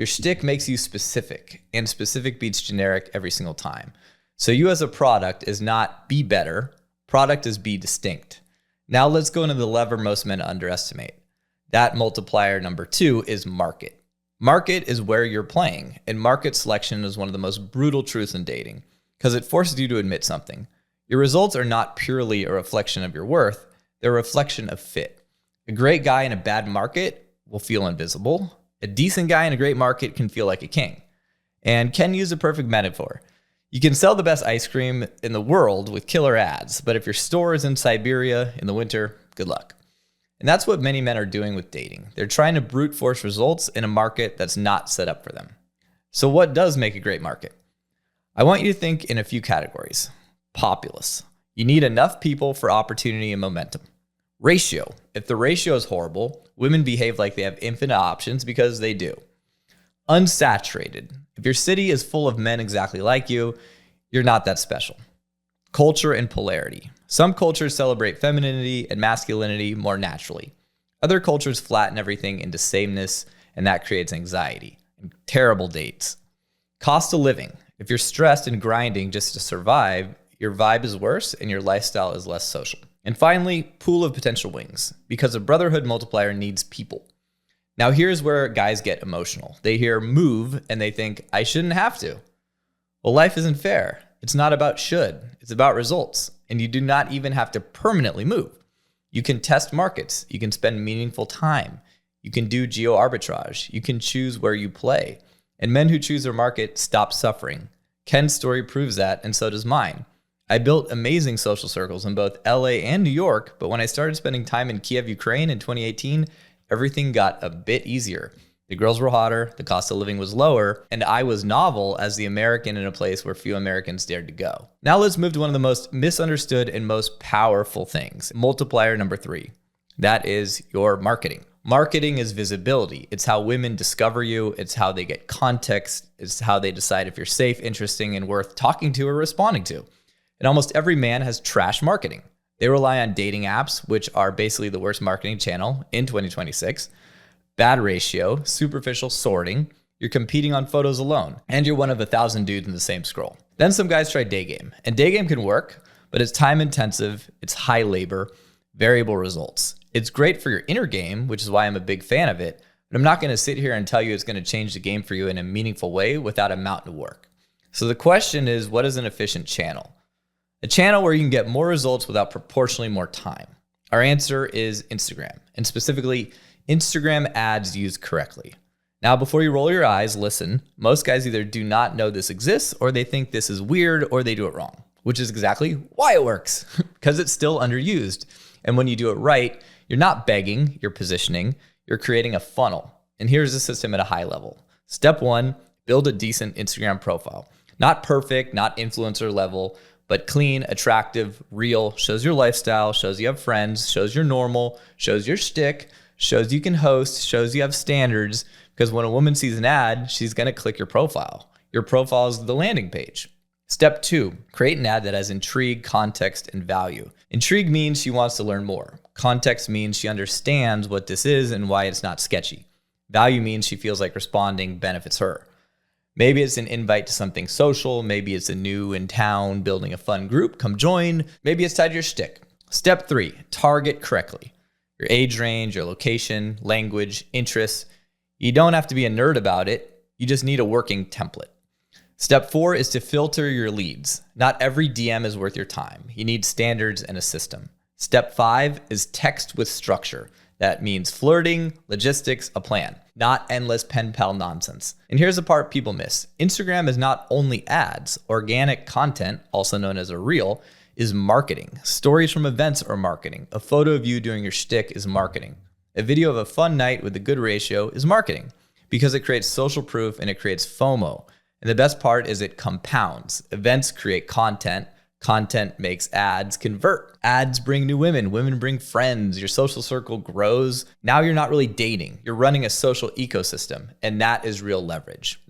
Your shtick makes you specific, and specific beats generic every single time. So you as a product is not be better, product is be distinct. Now let's go into the lever most men underestimate. That multiplier number 2 is market. Market is where you're playing, and market selection is one of the most brutal truths in dating because it forces you to admit something. Your results are not purely a reflection of your worth, they're a reflection of fit. A great guy in a bad market will feel invisible. A decent guy in a great market can feel like a king. And Ken used a perfect metaphor. You can sell the best ice cream in the world with killer ads, but if your store is in Siberia in the winter, good luck. And that's what many men are doing with dating. They're trying to brute force results in a market that's not set up for them. So what does make a great market? I want you to think in a few categories. Populace. You need enough people for opportunity and momentum. Ratio. If the ratio is horrible, women behave like they have infinite options because they do. Unsaturated. If your city is full of men exactly like you, you're not that special. Culture and polarity. Some cultures celebrate femininity and masculinity more naturally. Other cultures flatten everything into sameness, and that creates anxiety and terrible dates. Cost of living. If you're stressed and grinding just to survive, your vibe is worse and your lifestyle is less social. And finally, pool of potential wings, because a brotherhood multiplier needs people. Now here's where guys get emotional. They hear move and they think, I shouldn't have to. Well, life isn't fair. It's not about should, it's about results. And you do not even have to permanently move. You can test markets. You can spend meaningful time. You can do geo arbitrage. You can choose where you play. And men who choose their market stop suffering. Ken's story proves that, and so does mine. I built amazing social circles in both LA and New York, but when I started spending time in Kiev, Ukraine in 2018, everything got a bit easier. The girls were hotter, the cost of living was lower, and I was novel as the American in a place where few Americans dared to go. Now let's move to one of the most misunderstood and most powerful things, multiplier number 3. That is your marketing. Marketing is visibility. It's how women discover you. It's how they get context. It's how they decide if you're safe, interesting, and worth talking to or responding to. And almost every man has trash marketing. They rely on dating apps, which are basically the worst marketing channel in 2026. Bad ratio, superficial sorting. You're competing on photos alone, and you're one of 1,000 dudes in the same scroll. Then some guys try day game, and day game can work, but it's time intensive, it's high labor, variable results. It's great for your inner game, which is why I'm a big fan of it, but I'm not going to sit here and tell you it's going to change the game for you in a meaningful way without a mountain of work. So the question is, what is an efficient channel? A channel where you can get more results without proportionally more time. Our answer is Instagram, and specifically Instagram ads used correctly. Now, before you roll your eyes, listen. Most guys either do not know this exists, or they think this is weird, or they do it wrong, which is exactly why it works, because it's still underused. And when you do it right, you're not begging, you're positioning, you're creating a funnel. And here's the system at a high level. Step 1, build a decent Instagram profile. Not perfect, not influencer level, but clean, attractive, real, shows your lifestyle, shows you have friends, shows you're normal, shows your shtick, shows you can host, shows you have standards, because when a woman sees an ad, she's going to click your profile. Your profile is the landing page. Step 2, create an ad that has intrigue, context, and value. Intrigue means she wants to learn more. Context means she understands what this is and why it's not sketchy. Value means she feels like responding benefits her. Maybe it's an invite to something social. Maybe it's a new in town building a fun group. Come join. Maybe it's tied to your shtick. Step 3, target correctly. Your age range, your location, language, interests. You don't have to be a nerd about it. You just need a working template. Step 4 is to filter your leads. Not every DM is worth your time. You need standards and a system. Step 5 is text with structure. That means flirting, logistics, a plan, not endless pen pal nonsense. And here's the part people miss. Instagram is not only ads. Organic content, also known as a reel, is marketing. Stories from events are marketing. A photo of you doing your shtick is marketing. A video of a fun night with a good ratio is marketing because it creates social proof and it creates FOMO. And the best part is it compounds. Events create content. Content makes ads convert. Ads bring new women. Women bring friends. Your social circle grows. Now you're not really dating. You're running a social ecosystem, and that is real leverage.